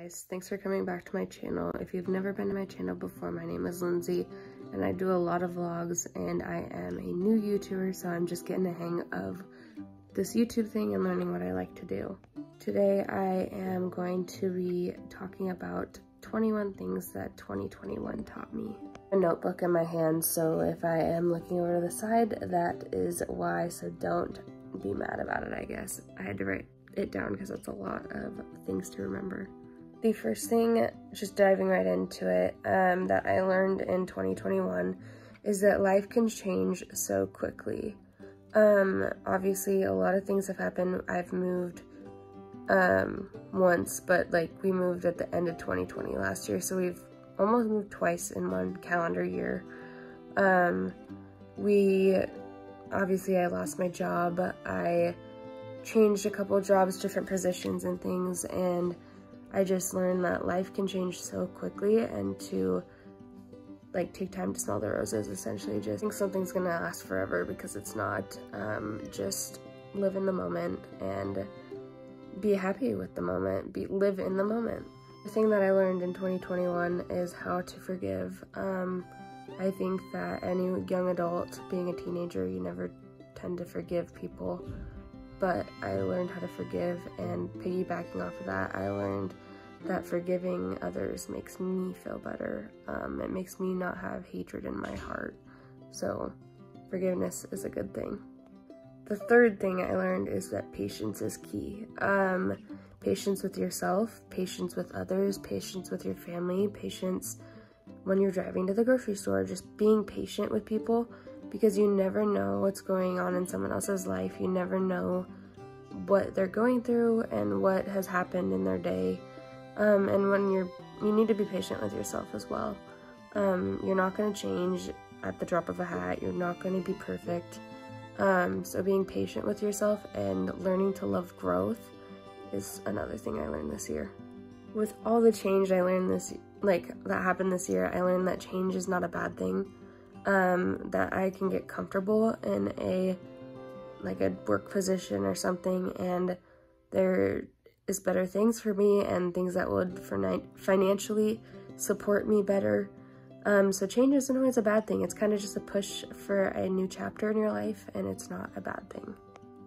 guys, thanks for coming back to my channel. If you've never been to my channel before, my name is Lindsay and I do a lot of vlogs, and I am a new YouTuber, so I'm just getting the hang of this YouTube thing and learning what I like to do. Today I am going to be talking about 21 things that 2021 taught me. A notebook in my hand, so if I am looking over to the side, that is why, so don't be mad about it, I guess. I had to write it down because it's a lot of things to remember. The first thing, just diving right into it, that I learned in 2021 is that life can change so quickly. Obviously a lot of things have happened. I've moved once, but like we moved at the end of 2020 last year, so we've almost moved twice in one calendar year. Obviously I lost my job. I changed a couple of jobs, different positions and things, and I just learned that life can change so quickly, and to like take time to smell the roses, essentially. Just think something's gonna last forever, because it's not. Just live in the moment and be happy with the moment, live in the moment. The thing that I learned in 2021 is how to forgive. I think that any young adult, being a teenager, you never tend to forgive people, but I learned how to forgive, and piggybacking off of that, I learned that forgiving others makes me feel better. It makes me not have hatred in my heart, so forgiveness is a good thing. The third thing I learned is that patience is key. Patience with yourself, patience with others, patience with your family, patience when you're driving to the grocery store, just being patient with people, because you never know what's going on in someone else's life. You never know what they're going through and what has happened in their day. And when you need to be patient with yourself as well. You're not going to change at the drop of a hat. You're not going to be perfect. So being patient with yourself and learning to love growth is another thing I learned this year. With all the change I learned that happened this year, I learned that change is not a bad thing. That I can get comfortable in a work position or something, and there is better things for me and things that would financially support me better. So change isn't always a bad thing. It's kind of just a push for a new chapter in your life, and it's not a bad thing.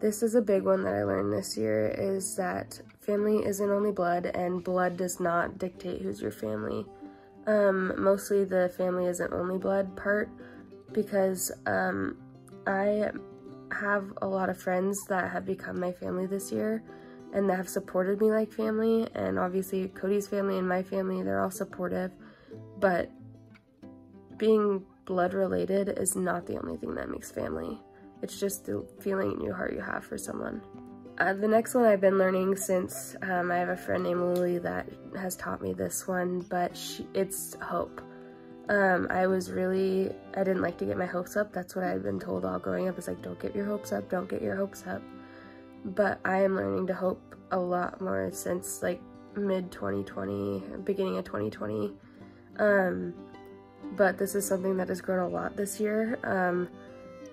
This is a big one that I learned this year, is that family isn't only blood, and blood does not dictate who's your family. Mostly the family isn't only blood part, because I have a lot of friends that have become my family this year and that have supported me like family, and obviously Cody's family and my family, they're all supportive, but being blood related is not the only thing that makes family. It's just the feeling in your heart you have for someone. The next one I've been learning since I have a friend named Lily that has taught me this one, but it's hope. I didn't like to get my hopes up. That's what I've been told all growing up, is like, don't get your hopes up, don't get your hopes up. But I am learning to hope a lot more since like mid-2020, beginning of 2020. But this is something that has grown a lot this year.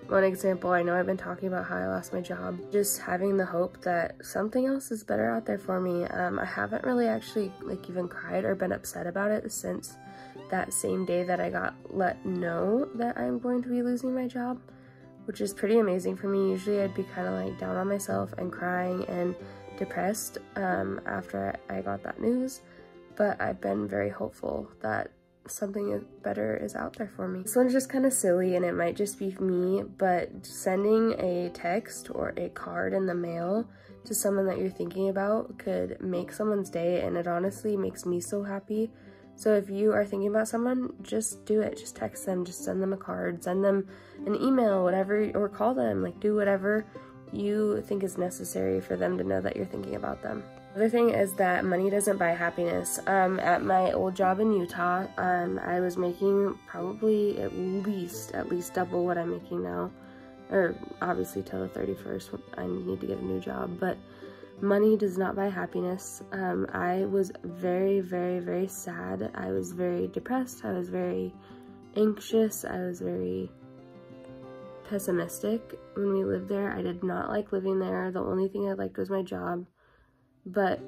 One example, I know I've been talking about how I lost my job. Just having the hope that something else is better out there for me. I haven't really actually even cried or been upset about it since that same day that I got let know that I'm going to be losing my job, which is pretty amazing for me. Usually I'd be kind of down on myself and crying and depressed after I got that news, but I've been very hopeful that something better is out there for me. This one's just kind of silly, and it might just be me, but sending a text or a card in the mail to someone that you're thinking about could make someone's day, and it honestly makes me so happy. So if you are thinking about someone, just do it. Just text them, just send them a card, send them an email, whatever, or call them. Do whatever you think is necessary for them to know that you're thinking about them. Another thing is that money doesn't buy happiness. At my old job in Utah, I was making probably at least double what I'm making now. Or obviously till the 31st, I need to get a new job, but money does not buy happiness. I was very, very, very sad. I was very depressed. I was very anxious. I was very pessimistic when we lived there. I did not like living there. The only thing I liked was my job. but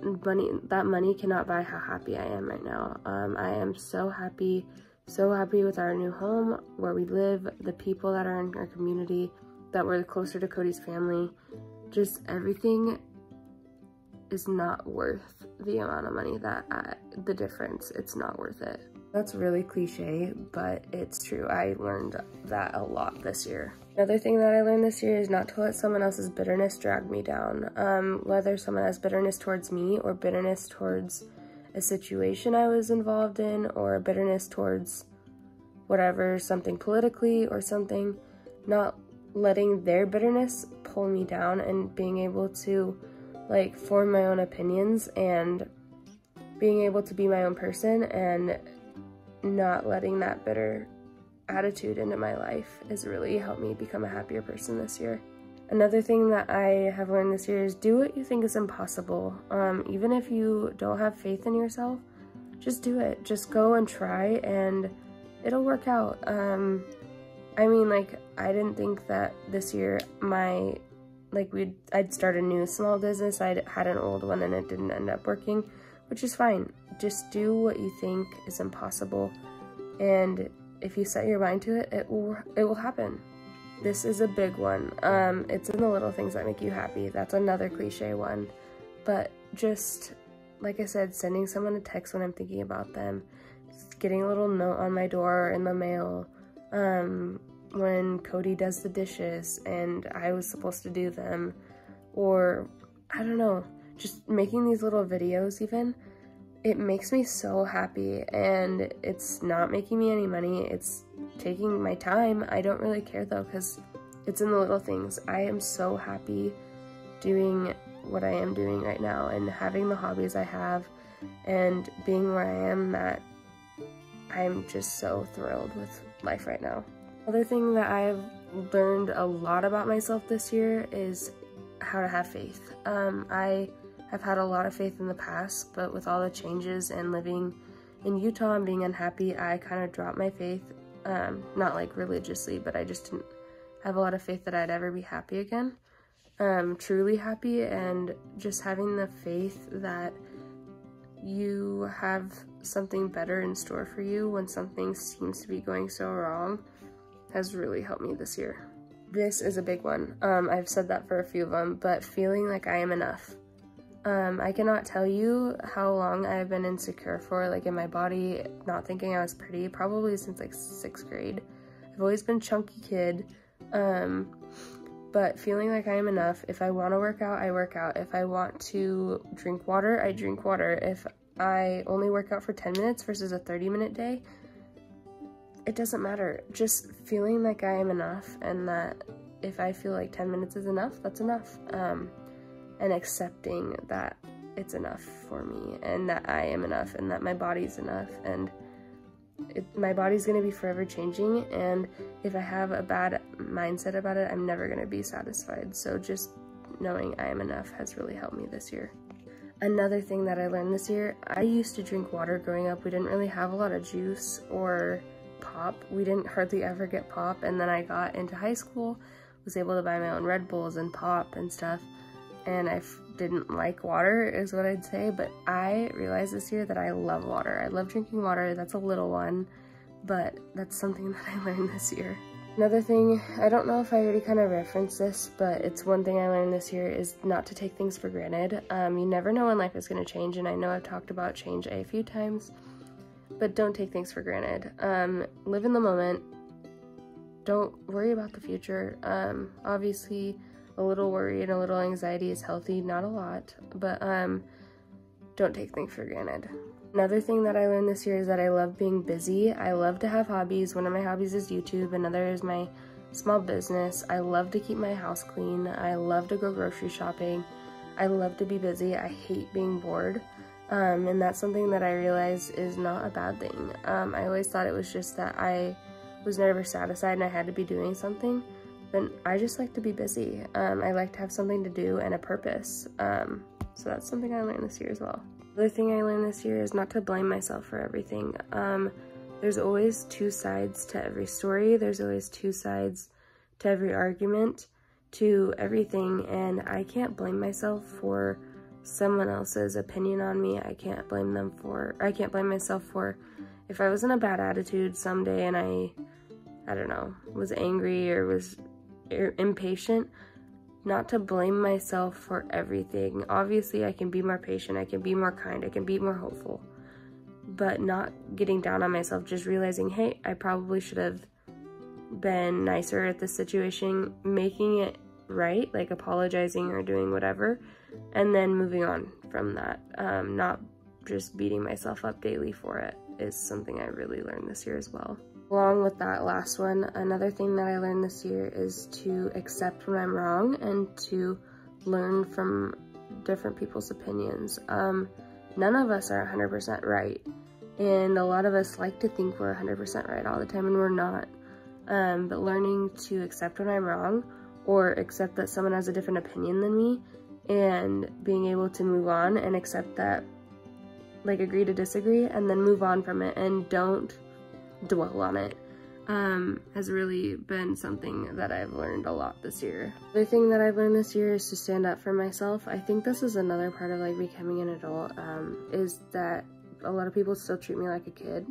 that money cannot buy how happy I am right now. I am so happy with our new home, where we live, the people that are in our community, that we're closer to Cody's family. Just everything is not worth the amount of money the difference. It's not worth it. That's really cliche, but it's true. I learned that a lot this year. Another thing that I learned this year is not to let someone else's bitterness drag me down. Whether someone has bitterness towards me, or bitterness towards a situation I was involved in, or bitterness towards whatever, something politically or something, not letting their bitterness pull me down, and being able to like form my own opinions, and being able to be my own person, and not letting that bitter attitude into my life has really helped me become a happier person this year. Another thing that I have learned this year is do what you think is impossible. Even if you don't have faith in yourself, just do it. Just go and try, and it'll work out. I mean, like, I didn't think that this year I'd start a new small business. I had an old one and it didn't end up working, which is fine. Just do what you think is impossible, and if you set your mind to it, it will happen. This is a big one. It's in the little things that make you happy. That's another cliche one, but just like I said, sending someone a text when I'm thinking about them, getting a little note on my door or in the mail, when Cody does the dishes and I was supposed to do them, or I don't know, just making these little videos even, it makes me so happy, and it's not making me any money. It's taking my time. I don't really care though, because it's in the little things. I am so happy doing what I am doing right now, and having the hobbies I have, and being where I am, that I'm just so thrilled with life right now. Other thing that I've learned a lot about myself this year is how to have faith. I've had a lot of faith in the past, but with all the changes and living in Utah and being unhappy, I kind of dropped my faith. Not like religiously, but I just didn't have a lot of faith that I'd ever be happy again. Truly happy, and just having the faith that you have something better in store for you when something seems to be going so wrong has really helped me this year. This is a big one. I've said that for a few of them, but feeling like I am enough. I cannot tell you how long I've been insecure for, like in my body, not thinking I was pretty, probably since like 6th grade. I've always been a chunky kid, but feeling like I am enough. If I want to work out, I work out. If I want to drink water, I drink water. If I only work out for 10 minutes versus a 30-minute day, it doesn't matter. Just feeling like I am enough, and that if I feel like 10 minutes is enough, that's enough. And accepting that it's enough for me, and that I am enough, and that my body's enough, and my body's gonna be forever changing, and if I have a bad mindset about it, I'm never gonna be satisfied. So just knowing I am enough has really helped me this year. Another thing that I learned this year, I used to drink water growing up. We didn't really have a lot of juice or pop. We didn't hardly ever get pop, and then I got into high school, was able to buy my own Red Bulls and pop and stuff, and I didn't like water is what I'd say, but I realized this year that I love water. I love drinking water. That's a little one, but that's something that I learned this year. Another thing, I don't know if I already kind of referenced this, but it's one thing I learned this year, is not to take things for granted. You never know when life is going to change, and I know I've talked about change a few times, but don't take things for granted. Live in the moment. Don't worry about the future. Obviously, a little worry and a little anxiety is healthy, not a lot, but don't take things for granted. Another thing that I learned this year is that I love being busy. I love to have hobbies. One of my hobbies is YouTube, another is my small business. I love to keep my house clean. I love to go grocery shopping. I love to be busy. I hate being bored, and that's something that I realize is not a bad thing. I always thought it was just that I was never satisfied and I had to be doing something. But I just like to be busy. I like to have something to do and a purpose. So that's something I learned this year as well. The other thing I learned this year is not to blame myself for everything. There's always two sides to every story. There's always two sides to every argument, to everything. And I can't blame myself for someone else's opinion on me. I can't blame myself for if I was in a bad attitude someday and I don't know, was angry or was impatient, not to blame myself for everything. Obviously, I can be more patient, I can be more kind, I can be more hopeful, but not getting down on myself, just realizing, hey, I probably should have been nicer at this situation, making it right, like apologizing or doing whatever, and then moving on from that. Not just beating myself up daily for it is something I really learned this year as well. Along with that last one, another thing that I learned this year is to accept when I'm wrong and to learn from different people's opinions. None of us are 100% right, and a lot of us like to think we're 100% right all the time, and we're not. But learning to accept when I'm wrong, or accept that someone has a different opinion than me, and being able to move on and accept that, like agree to disagree, and then move on from it and don't dwell on it, has really been something that I've learned a lot this year. The other thing that I've learned this year is to stand up for myself. I think this is another part of like becoming an adult, is that a lot of people still treat me like a kid,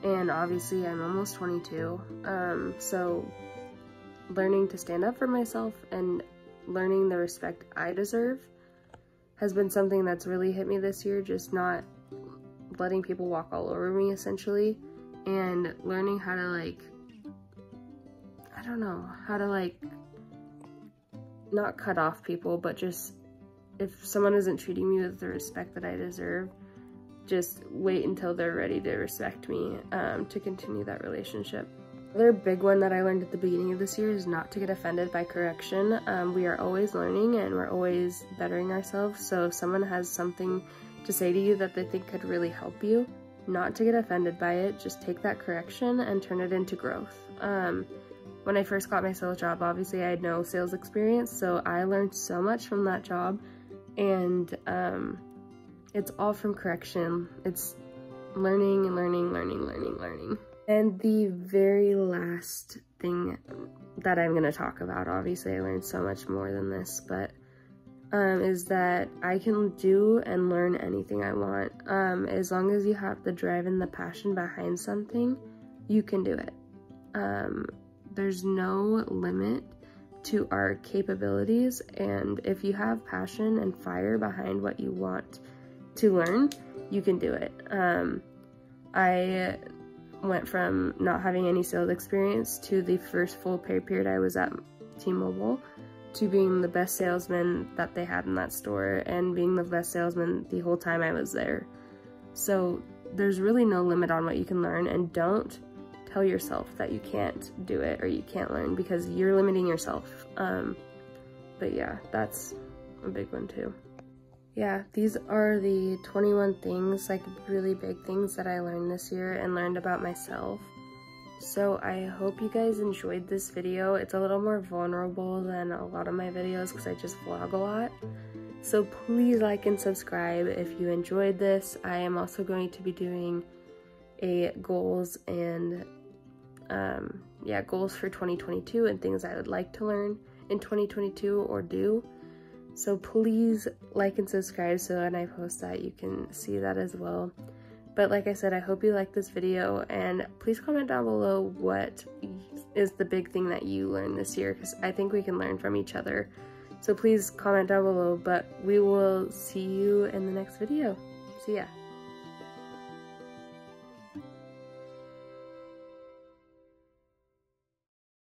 and obviously I'm almost 22, so learning to stand up for myself and learning the respect I deserve has been something that's really hit me this year, just not letting people walk all over me essentially, and learning how to like, I don't know, how to like not cut off people, but just if someone isn't treating me with the respect that I deserve, just wait until they're ready to respect me, to continue that relationship. Another big one that I learned at the beginning of this year is not to get offended by correction. We are always learning and we're always bettering ourselves, so if someone has something to say to you that they think could really help you, not to get offended by it, just take that correction and turn it into growth. When I first got my sales job, obviously I had no sales experience, so I learned so much from that job, and it's all from correction. It's learning and learning, learning, learning, learning. And the very last thing that I'm going to talk about, obviously I learned so much more than this, but is that I can do and learn anything I want. As long as you have the drive and the passion behind something, you can do it. There's no limit to our capabilities, and if you have passion and fire behind what you want to learn, you can do it. I went from not having any sales experience to the first full pay period I was at T-Mobile to being the best salesman that they had in that store and being the best salesman the whole time I was there. So there's really no limit on what you can learn, and don't tell yourself that you can't do it or you can't learn, because you're limiting yourself. But yeah, that's a big one too. Yeah, these are the 21 things, like really big things that I learned this year and learned about myself. So I hope you guys enjoyed this video. It's a little more vulnerable than a lot of my videos because I just vlog a lot. So please like and subscribe if you enjoyed this. I am also going to be doing a goals and goals for 2022 and things I would like to learn in 2022 or do. So please like and subscribe so when I post that you can see that as well. But like I said, I hope you liked this video, and please comment down below what is the big thing that you learned this year, because I think we can learn from each other. So please comment down below, but we will see you in the next video. See ya.